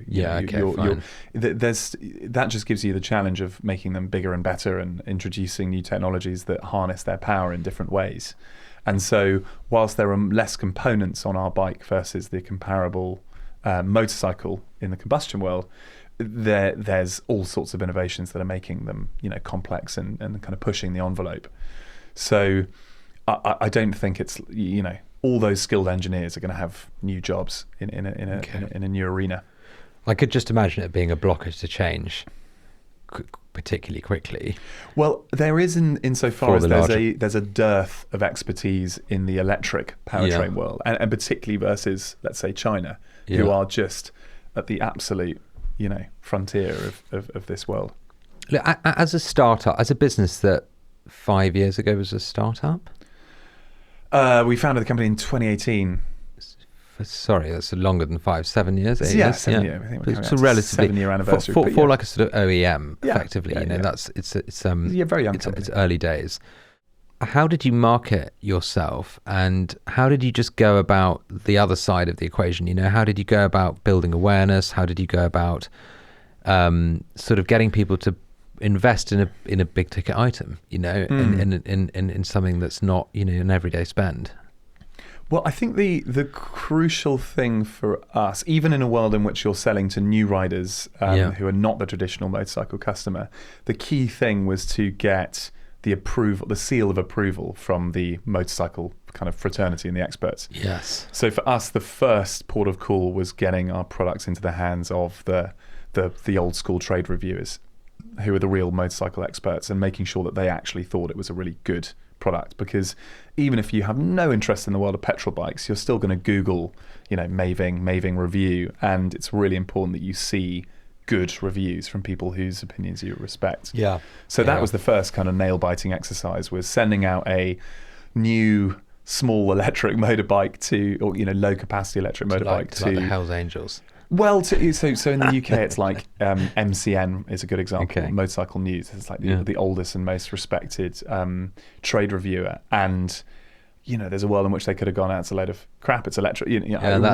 that just gives you the challenge of making them bigger and better and introducing new technologies that harness their power in different ways. And so whilst there are less components on our bike versus the comparable motorcycle in the combustion world, there's all sorts of innovations that are making them, complex and kind of pushing the envelope. So I don't think it's, all those skilled engineers are going to have new jobs in a new arena. I could just imagine it being a blocker to change particularly quickly. Well, there is insofar as there's a dearth of expertise in the electric powertrain world, and particularly versus, let's say, China, who are just at the absolute, frontier of this world. Look, as a startup, as a business that 5 years ago was a startup? We founded the company in 2018. Sorry, that's longer than 7 years. 8 yeah, years. 7 years. I think it's a relatively 7-year anniversary for like a sort of OEM, effectively. That's it's very young. It's early days. How did you market yourself, and how did you just go about the other side of the equation? How did you go about building awareness? How did you go about sort of getting people to invest in a big ticket item? In something that's not an everyday spend? Well, I think the crucial thing for us, even in a world in which you're selling to new riders who are not the traditional motorcycle customer, the key thing was to get the seal of approval from the motorcycle kind of fraternity and the experts. Yes. So for us, the first port of call was getting our products into the hands of the old school trade reviewers, who are the real motorcycle experts, and making sure that they actually thought it was a really good product. Because even if you have no interest in the world of petrol bikes, you're still going to Google, Maeving review, and it's really important that you see good reviews from people whose opinions you respect. Yeah. So that was the first kind of nail-biting exercise, was sending out a new small electric motorbike low capacity electric motorbike to like the Hells Angels. Well, so in the UK, it's like MCN is a good example. Okay. Motorcycle News. It's like the oldest and most respected trade reviewer. And, there's a world in which they could have gone out, it's a load of crap, it's electric,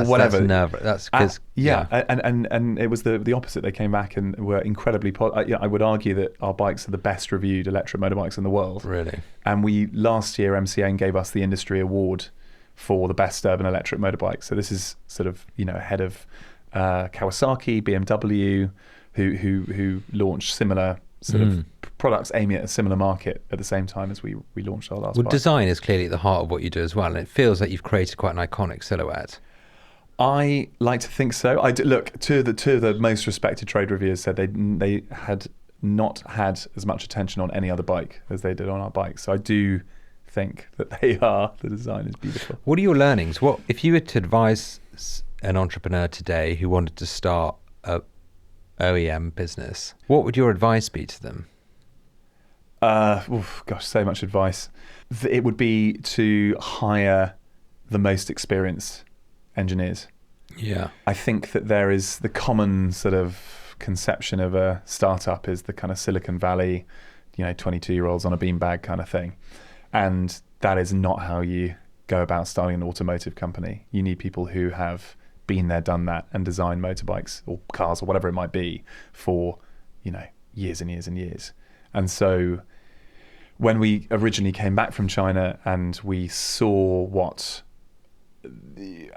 whatever. That's because... And it was the opposite. They came back and were incredibly... I would argue that our bikes are the best reviewed electric motorbikes in the world. Really? And last year, MCN gave us the industry award for the best urban electric motorbike. So this is sort of, ahead of... Kawasaki, BMW, who launched similar sort of products aiming at a similar market at the same time as we launched our last bike. Design is clearly at the heart of what you do as well, and it feels like you've created quite an iconic silhouette. I like to think so. Look, two of the most respected trade reviewers said they had not had as much attention on any other bike as they did on our bike. So I do think that the design is beautiful. What are your learnings? What if you were to advise an entrepreneur today who wanted to start a OEM business, what would your advice be to them? So much advice. It would be to hire the most experienced engineers. Yeah. I think that there is the common sort of conception of a startup is the kind of Silicon Valley, 22-year-olds on a beanbag kind of thing. And that is not how you go about starting an automotive company. You need people who have been there, done that, and designed motorbikes or cars or whatever it might be for, years and years and years. And so when we originally came back from China and we saw what,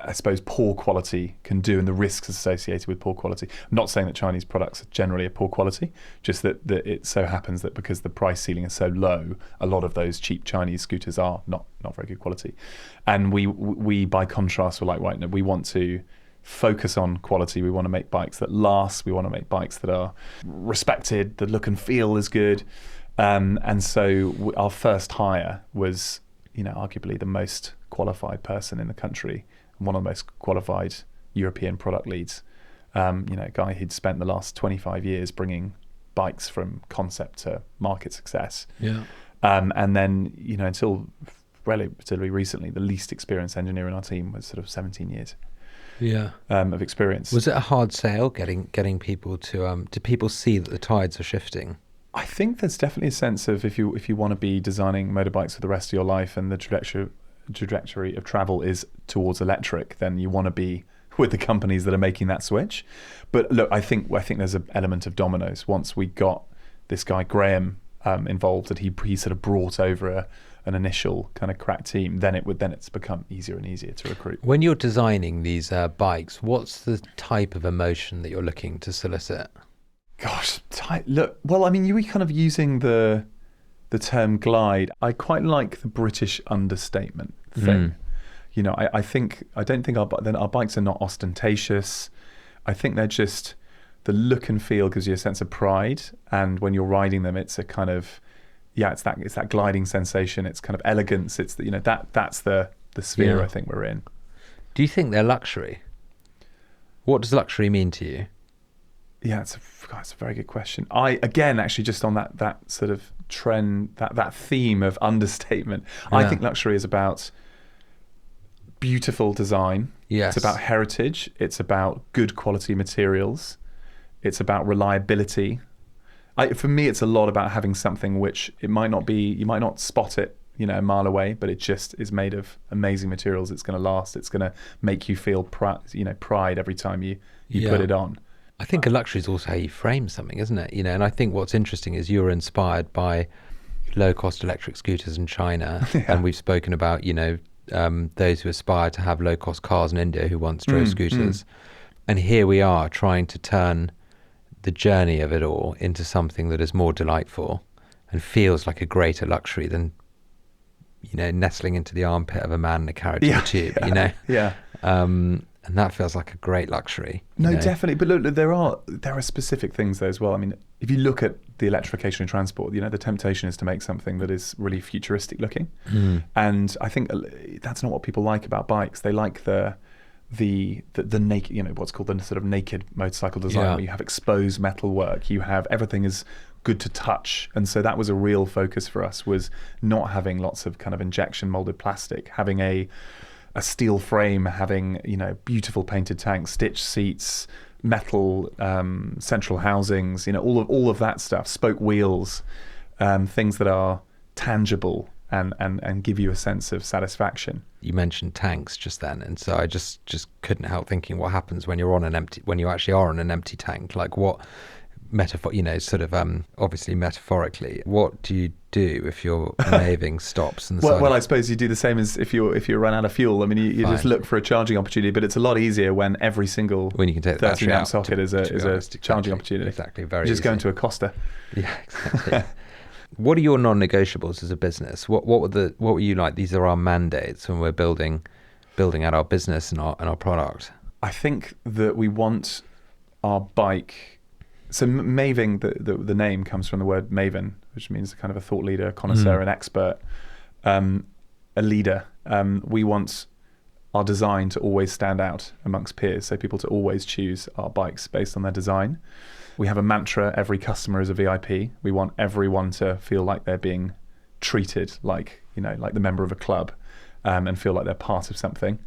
I suppose, poor quality can do and the risks associated with poor quality, I'm not saying that Chinese products are generally of poor quality, just that it so happens that because the price ceiling is so low, a lot of those cheap Chinese scooters are not very good quality. And we by contrast were like, right, no, we want to focus on quality. We want to make bikes that last. We want to make bikes that are respected, that look and feel as good. And so our first hire was, arguably the most qualified person in the country, one of the most qualified European product leads. A guy who'd spent the last 25 years bringing bikes from concept to market success. Yeah. And then, until relatively recently, the least experienced engineer in our team was sort of 17 years. Yeah. Of experience. Was it a hard sale getting people to do people see that the tides are shifting? I think there's definitely a sense of if you want to be designing motorbikes for the rest of your life and the trajectory trajectory of travel is towards electric, then you want to be with the companies that are making that switch. But look, I think there's an element of dominoes. Once we got this guy Graham involved, that he sort of brought over an initial kind of crack team, then it's become easier and easier to recruit. When you're designing these bikes, what's the type of emotion that you're looking to solicit? Gosh, look. Well, I mean, you were kind of using the term glide. I quite like the British understatement thing. You know, I don't think our bikes are not ostentatious. I think they're just, the look and feel gives you a sense of pride, and when you're riding them, it's a kind of, it's that gliding sensation. It's kind of elegance. It's that's the sphere I think we're in. Do you think they're luxury? What does luxury mean to you? Yeah, it's a very good question. Again, actually, just on that sort of trend, that theme of understatement, I think luxury is about beautiful design. Yes. It's about heritage. It's about good quality materials. It's about reliability. For me, it's a lot about having something which you might not spot it, a mile away, but it just is made of amazing materials. It's going to last. It's going to make you feel pride every time you put it on. I think a luxury is also how you frame something, isn't it? And I think what's interesting is you're inspired by low-cost electric scooters in China, and we've spoken about, those who aspire to have low-cost cars in India who once drove scooters. And here we are trying to turn the journey of it all into something that is more delightful and feels like a greater luxury than, nestling into the armpit of a man in a carriage or tube, and that feels like a great luxury. No, definitely. But look, there are specific things there as well. I mean, if you look at the electrification of transport, the temptation is to make something that is really futuristic looking. And I think that's not what people like about bikes. They like the naked, what's called the sort of naked motorcycle design, where you have exposed metalwork, you have everything is good to touch. And so that was a real focus for us, was not having lots of kind of injection molded plastic, having a steel frame, having beautiful painted tanks, stitched seats, metal central housings, all of that stuff, spoke wheels, things that are tangible and give you a sense of satisfaction. You mentioned tanks just then, and so I just couldn't help thinking what happens when you actually are on an empty tank. Like, what metaphor, obviously metaphorically, what do you do if your Maeving stops? And well, I suppose you do the same as if you run out of fuel. I mean, you just look for a charging opportunity, but it's a lot easier when every single when you can take the 13 amp socket is a charging opportunity. Exactly, very just easy. go into a Costa. Yeah, exactly. What are your non-negotiables as a business? What were you like? These are our mandates when we're building out our business and our product. I think that we want our bike. So Maeving, the name comes from the word maven, which means kind of a thought leader, connoisseur, an expert, a leader. We want our design to always stand out amongst peers, so people to always choose our bikes based on their design. We have a mantra: every customer is a VIP. We want everyone to feel like they're being treated like the member of a club, and feel like they're part of something.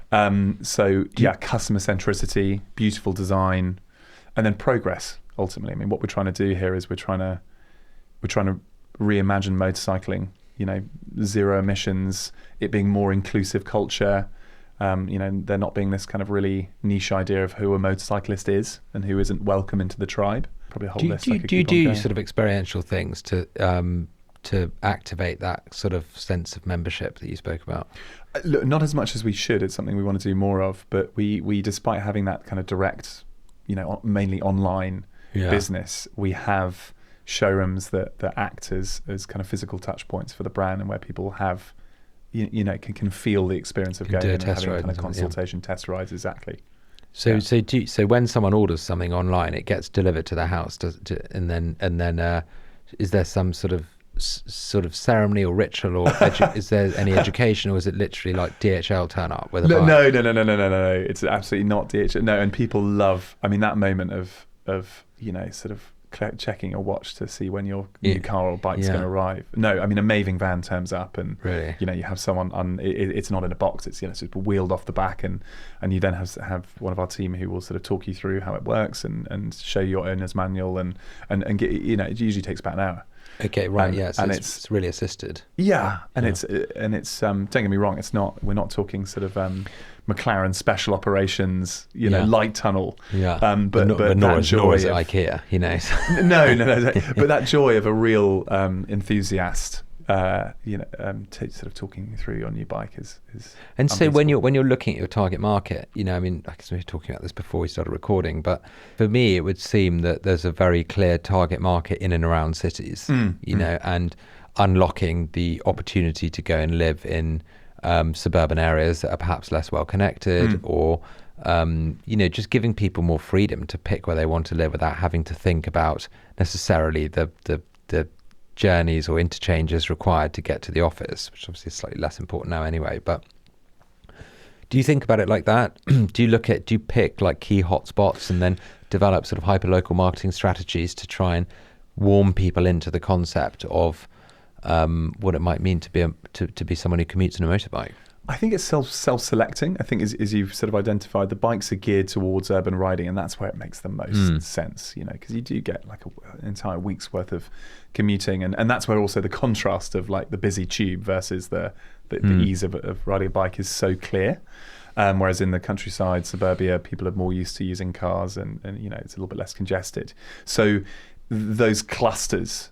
Customer centricity, beautiful design, and then progress. Ultimately, I mean, what we're trying to do here is we're trying to reimagine motorcycling. Zero emissions, it being more inclusive culture. There not being this kind of really niche idea of who a motorcyclist is and who isn't welcome into the tribe. Probably a whole list. Do you do sort of experiential things to activate that sort of sense of membership that you spoke about? Look, not as much as we should. It's something we want to do more of. But we despite having that kind of direct, mainly online business, we have showrooms that act as kind of physical touch points for the brand, and where people have can feel the experience of going and having a kind of consultation, test rides, exactly. So when someone orders something online, it gets delivered to their house, and then is there some sort of ceremony or ritual, or is there any education, or is it literally like DHL turn up with a bike? No. It's absolutely not DHL. No, and people love. I mean, that moment of sort of checking your watch to see when your new car or bike's going to arrive. No, I mean, a Maeving van turns up, and really? You have someone it's not in a box. It's it's wheeled off the back, and you then have one of our team who will sort of talk you through how it works and show you your owner's manual and get it usually takes about an hour. Okay, right, so it's really assisted. Yeah, and it's don't get me wrong, we're not talking sort of McLaren special operations, light tunnel. Yeah, but nor is it IKEA, No, but that joy of a real enthusiast, sort of talking through your new bike is. And so when you're looking at your target market, I guess we were talking about this before we started recording, but for me it would seem that there's a very clear target market in and around cities, and unlocking the opportunity to go and live in suburban areas that are perhaps less well connected, or just giving people more freedom to pick where they want to live without having to think about necessarily the journeys or interchanges required to get to the office, which obviously is slightly less important now anyway. But do you think about it like that? Do you pick like key hotspots and then develop sort of hyperlocal marketing strategies to try and warm people into the concept of what it might mean to be someone who commutes on a motorbike? I think it's self-selecting. I think as you've sort of identified, the bikes are geared towards urban riding, and that's where it makes the most sense, because you do get like an entire week's worth of commuting, and that's where also the contrast of like the busy tube versus the ease of riding a bike is so clear. Whereas in the countryside, suburbia, people are more used to using cars, and it's a little bit less congested. So those clusters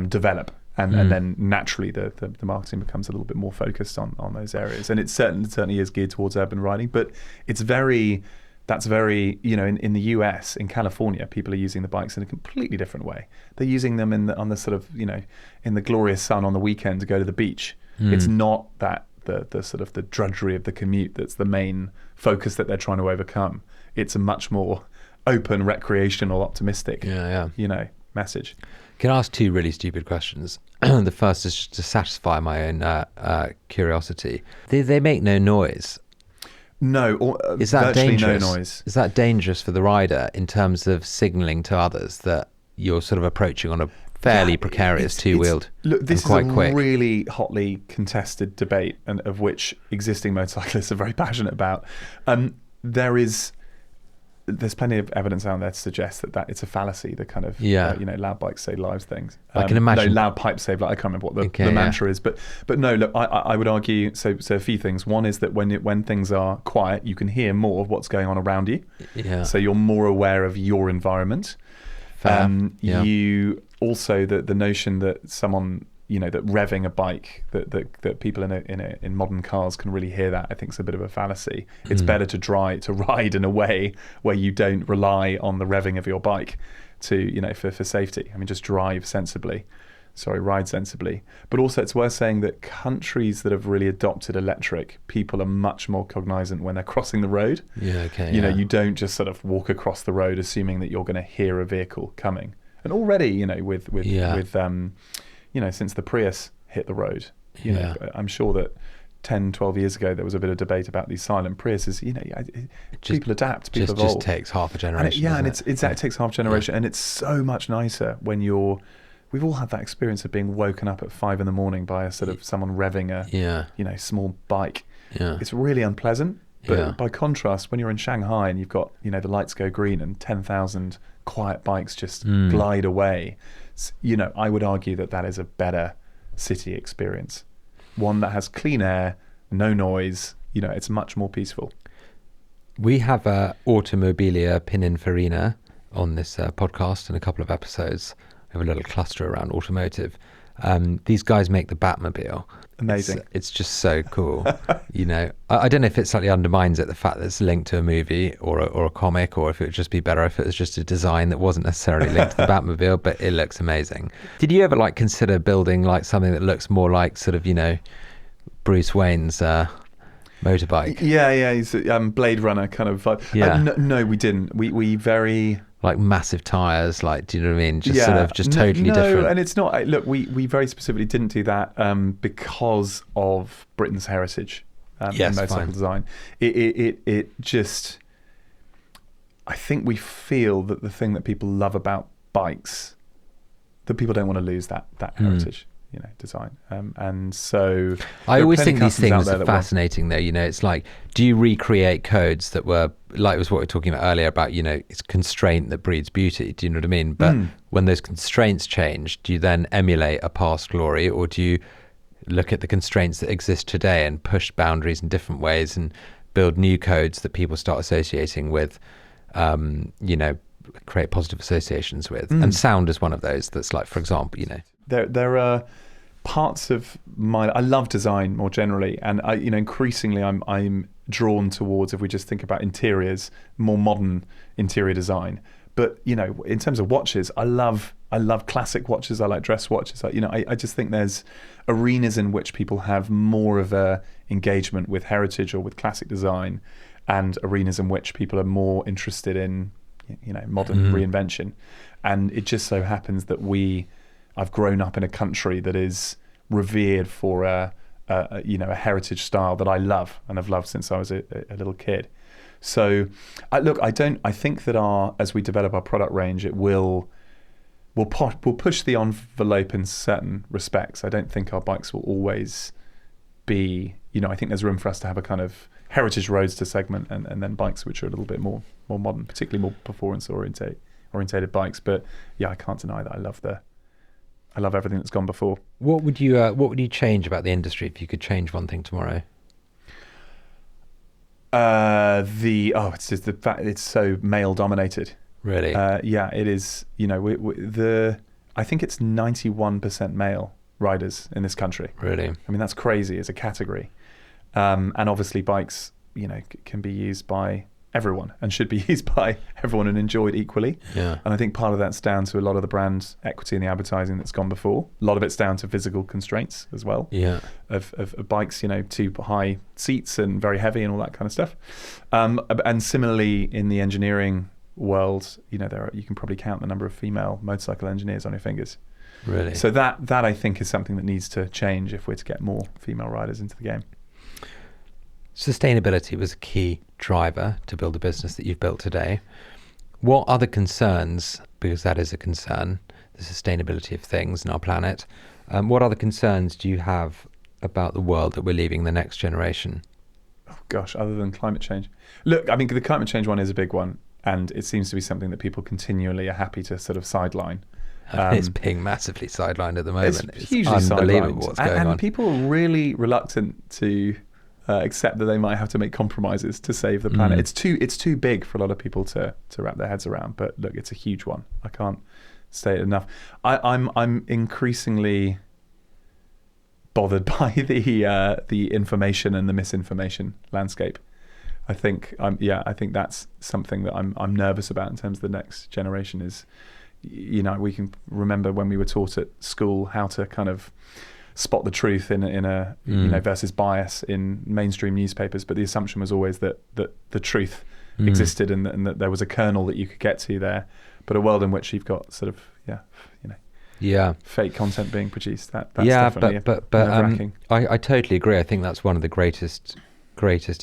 develop. And then naturally the marketing becomes a little bit more focused on those areas. And it certainly is geared towards urban riding, but that's very, in the US, in California, people are using the bikes in a completely different way. They're using them on the sort of, in the glorious sun on the weekend to go to the beach. It's not that the sort of the drudgery of the commute that's the main focus that they're trying to overcome. It's a much more open, recreational, optimistic, message. Can I ask two really stupid questions? The first is just to satisfy my own curiosity. They make no noise. No, is that dangerous? No noise. Is that dangerous for the rider in terms of signalling to others that you're sort of approaching on a fairly precarious two-wheeled? Look, this quite is a quick. really hotly contested debate, and of which existing motorcyclists are very passionate about. There's plenty of evidence out there to suggest that it's a fallacy, the kind of loud bikes save lives things. I can imagine. No, loud pipes save lives. I can't remember what the mantra is, but no, look, I would argue, so a few things. One is that when things are quiet, you can hear more of what's going on around you. Yeah. So you're more aware of your environment. You also, the notion that someone, that revving a bike, that people in modern cars can really hear that, I think is a bit of a fallacy. It's better to ride in a way where you don't rely on the revving of your bike for safety. I mean, just ride sensibly. But also it's worth saying that countries that have really adopted electric, people are much more cognizant when they're crossing the road. You don't just sort of walk across the road assuming that you're going to hear a vehicle coming. And already, since the Prius hit the road, I'm sure that 10, 12 years ago, there was a bit of debate about these silent Priuses. People adapt, people evolve. It just takes half a generation. It takes half a generation, and it's so much nicer when we've all had that experience of being woken up at 5 a.m. by a sort of someone revving a small bike. It's really unpleasant. But by contrast, when you're in Shanghai and you've got the lights go green and 10,000 quiet bikes just glide away, I would argue that is a better city experience. One that has clean air, no noise, it's much more peaceful. We have Automobilia Pininfarina on this podcast in a couple of episodes. We have a little cluster around automotive. These guys make the Batmobile. Amazing. It's just so cool. I don't know if it slightly undermines it, the fact that it's linked to a movie or a comic, or if it would just be better if it was just a design that wasn't necessarily linked to the Batmobile, but it looks amazing. Did you ever consider building something that looks more like sort of, Bruce Wayne's motorbike? Yeah, he's Blade Runner kind of vibe. Yeah. No, we didn't. We very... massive tires, do you know what I mean? Just sort of totally different. And it's not. Look, we very specifically didn't do that because of Britain's heritage in motorcycle design. It just, I think we feel that the thing that people love about bikes, that people don't want to lose that heritage. design. And so I always think these things are fascinating though. It's like, do you recreate codes that were like, was what we were talking about earlier about, it's constraint that breeds beauty. Do you know what I mean? But when those constraints change, do you then emulate a past glory, or do you look at the constraints that exist today and push boundaries in different ways and build new codes that people start associating with, create positive associations with? And sound is one of those that's like, for example, There are parts of I love design more generally, and increasingly I'm drawn towards, if we just think about interiors, more modern interior design. But in terms of watches, I love classic watches. I like dress watches. I just think there's arenas in which people have more of a engagement with heritage or with classic design, and arenas in which people are more interested in modern reinvention. And it just so happens that I've grown up in a country that is revered for a heritage style that I love and have loved since I was a little kid. So, I think that as we develop our product range, we'll push the envelope in certain respects. I don't think our bikes will always be, I think there's room for us to have a kind of heritage roadster segment, and then bikes which are a little bit more modern, particularly more performance orientated bikes. But yeah, I can't deny that I love everything that's gone before. What would you change about the industry if you could change one thing tomorrow? It's just the fact it's so male dominated. Really? Yeah, it is. I think it's 91% male riders in this country. Really? I mean, that's crazy as a category. And obviously bikes, can be used by everyone and should be used by everyone and enjoyed equally. Yeah. And I think part of that's down to a lot of the brand equity and the advertising that's gone before. A lot of it's down to physical constraints as well. Yeah. Of bikes, too high seats and very heavy and all that kind of stuff. And similarly in the engineering world, you can probably count the number of female motorcycle engineers on your fingers. Really? So that I think is something that needs to change if we're to get more female riders into the game. Sustainability was a key driver to build the business that you've built today. What other concerns, because that is a concern, the sustainability of things and our planet, what other concerns do you have about the world that we're leaving the next generation? Oh gosh, other than climate change. Look, I mean, the climate change one is a big one, and it seems to be something that people continually are happy to sort of sideline. It's being massively sidelined at the moment. It's hugely unbelievable what's going on. And people are really reluctant to accept that they might have to make compromises to save the planet. It's too big for a lot of people to wrap their heads around. But look, it's a huge one. I can't say it enough. I'm increasingly bothered by the information and the misinformation landscape. I think that's something that I'm nervous about in terms of the next generation. Is we can remember when we were taught at school how to kind of spot the truth in a versus bias in mainstream newspapers, but the assumption was always that the truth existed and that there was a kernel that you could get to there. But a world in which you've got sort of fake content being produced, that's definitely nerve-wracking. I totally agree. I think that's one of the greatest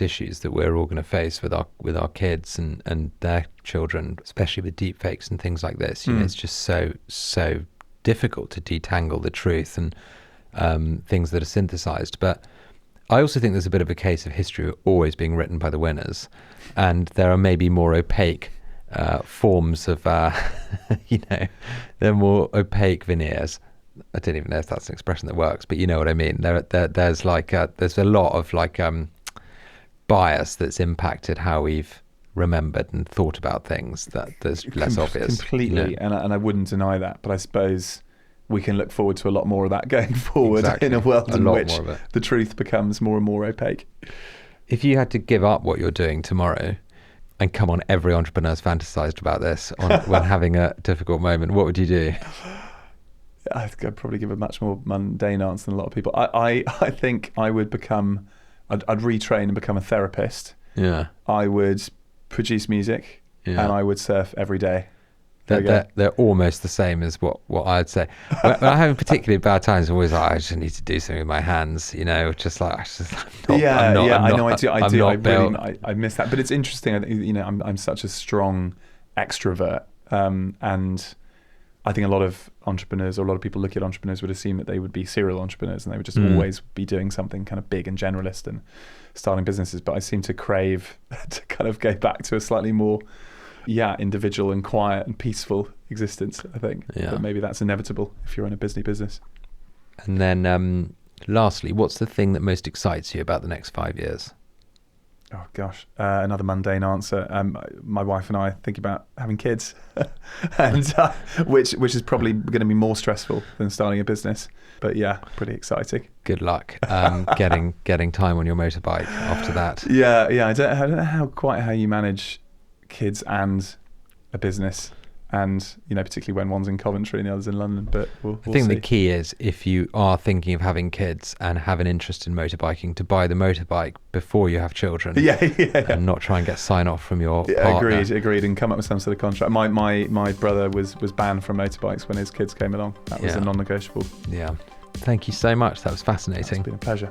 issues that we're all going to face with our kids and their children, especially with deep fakes and things like this. It's just so difficult to detangle the truth and things that are synthesized. But I also think there's a bit of a case of history always being written by the winners, and there are maybe more opaque forms of there are more opaque veneers. I don't even know if that's an expression that works, but you know what I mean. There's a lot of bias that's impacted how we've remembered and thought about things that's less obvious. Completely, and I wouldn't deny that, but I suppose we can look forward to a lot more of that going forward. Exactly. In a world in which the truth becomes more and more opaque. If you had to give up what you're doing tomorrow, and come on, every entrepreneur's fantasized about this when having a difficult moment, what would you do? I'd probably give a much more mundane answer than a lot of people. I think I would I'd retrain and become a therapist. Yeah. I would produce music, and I would surf every day. They're almost the same as what I'd say. When I'm having particularly bad times, I'm always like, I just need to do something with my hands, I know. I do. I miss that. But it's interesting. I'm such a strong extrovert, and I think a lot of entrepreneurs, or a lot of people looking at entrepreneurs, would assume that they would be serial entrepreneurs and they would just always be doing something kind of big and generalist and starting businesses. But I seem to crave to kind of go back to a slightly more, individual and quiet and peaceful existence, I think. Yeah. But maybe that's inevitable if you're in a busy business. And then lastly, what's the thing that most excites you about the next 5 years? Oh gosh, another mundane answer. My wife and I think about having kids, and which is probably going to be more stressful than starting a business. But yeah, pretty exciting. Good luck getting time on your motorbike after that. Yeah. I don't know how you manage kids and a business. And, particularly when one's in Coventry and the other's in London, but we'll I think see. The key is, if you are thinking of having kids and have an interest in motorbiking, to buy the motorbike before you have children. Yeah. And not try and get sign off from your partner. Agreed, and come up with some sort of contract. My brother was banned from motorbikes when his kids came along. That was a non-negotiable. Yeah. Thank you so much. That was fascinating. It's been a pleasure.